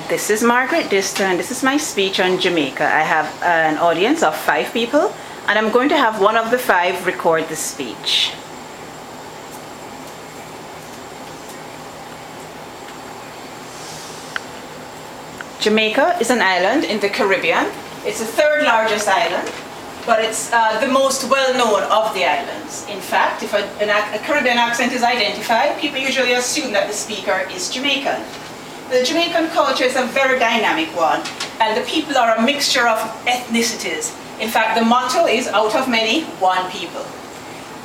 This is Margaret Dister, and this is my speech on Jamaica. I have an audience of 5 people, and I'm going to have one of the 5 record the speech. Jamaica is an island in the Caribbean. It's the 3rd largest island, but it's the most well-known of the islands. In fact, if a Caribbean accent is identified, people usually assume that the speaker is Jamaican. The Jamaican culture is a very dynamic one, and the people are a mixture of ethnicities. In fact, the motto is out of many, one people.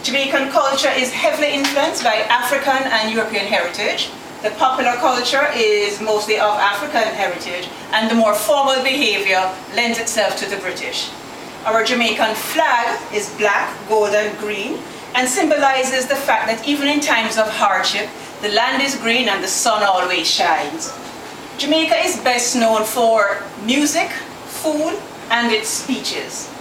Jamaican culture is heavily influenced by African and European heritage. The popular culture is mostly of African heritage, and the more formal behavior lends itself to the British. Our Jamaican flag is black, gold, and green, and symbolizes the fact that even in times of hardship, the land is green and the sun always shines. Jamaica is best known for music, food, and its speeches.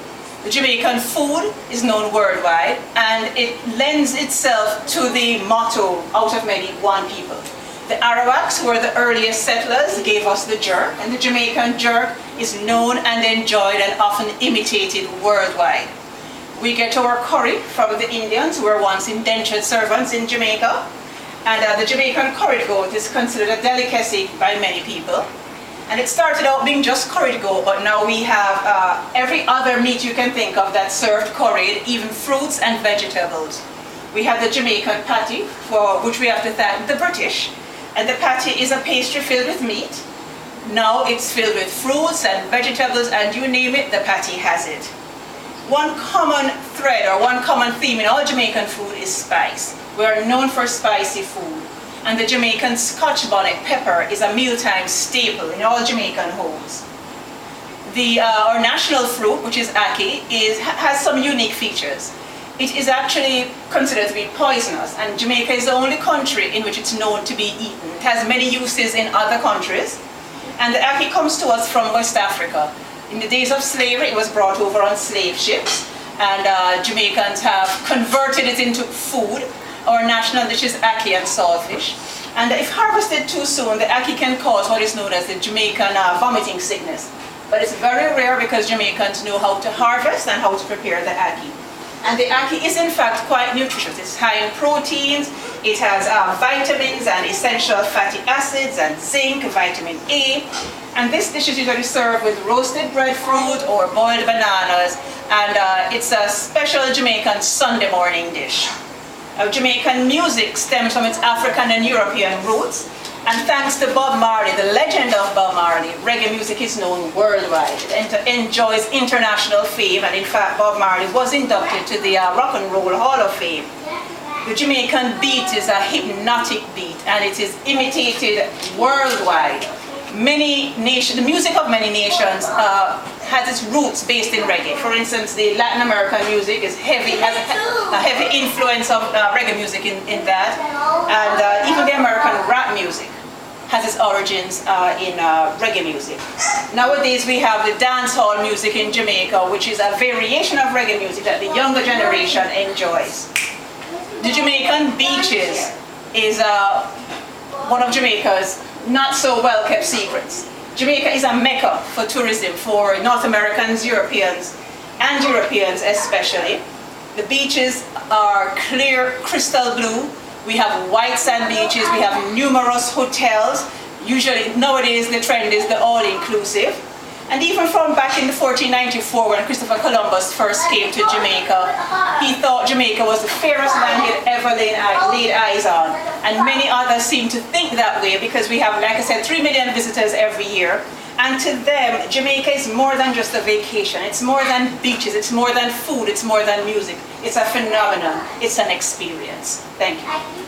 The Jamaican food is known worldwide, and it lends itself to the motto, out of many, one people. The Arawaks, who were the earliest settlers, gave us the jerk, and the Jamaican jerk is known and enjoyed and often imitated worldwide. We get our curry from the Indians, who were once indentured servants in Jamaica, and the Jamaican curried goat is considered a delicacy by many people. And it started out being just curried goat, but now we have every other meat you can think of that's served curried, even fruits and vegetables. We have the Jamaican patty, for which we have to thank the British. And the patty is a pastry filled with meat. Now it's filled with fruits and vegetables, and you name it, the patty has it. One common thread or one common theme in all Jamaican food is spice. We are known for spicy food. And the Jamaican Scotch bonnet pepper is a mealtime staple in all Jamaican homes. Our national fruit, which is ackee, has some unique features. It is actually considered to be poisonous, and Jamaica is the only country in which it's known to be eaten. It has many uses in other countries, and the ackee comes to us from West Africa. In the days of slavery, it was brought over on slave ships, and Jamaicans have converted it into food. Our national dish is ackee and saltfish, and if harvested too soon, the ackee can cause what is known as the Jamaican vomiting sickness. But it's very rare because Jamaicans know how to harvest and how to prepare the ackee. And the ackee is in fact quite nutritious. It's high in proteins, it has vitamins and essential fatty acids and zinc, vitamin A. And this dish is usually served with roasted breadfruit or boiled bananas, and it's a special Jamaican Sunday morning dish. Jamaican music stems from its African and European roots, and thanks to Bob Marley, the legend of Bob Marley, reggae music is known worldwide. It enjoys international fame, and in fact Bob Marley was inducted to the Rock and Roll Hall of Fame. The Jamaican beat is a hypnotic beat, and it is imitated worldwide. The music of many nations has its roots based in reggae. For instance, the Latin American music has a heavy influence of reggae music in that, and even the American rap music has its origins in reggae music. Nowadays we have the dancehall music in Jamaica, which is a variation of reggae music that the younger generation enjoys. The Jamaican beaches is one of Jamaica's not so well kept secrets. Jamaica is a mecca for tourism for North Americans, Europeans, and Europeans especially. The beaches are clear, crystal blue. We have white sand beaches, we have numerous hotels. Usually, nowadays the trend is the all-inclusive. And even from back in 1494, when Christopher Columbus first came to Jamaica, he thought Jamaica was the fairest land he had ever laid eyes on. And many others seem to think that way because we have, like I said, 3 million visitors every year. And to them, Jamaica is more than just a vacation. It's more than beaches, it's more than food, it's more than music. It's a phenomenon, it's an experience. Thank you.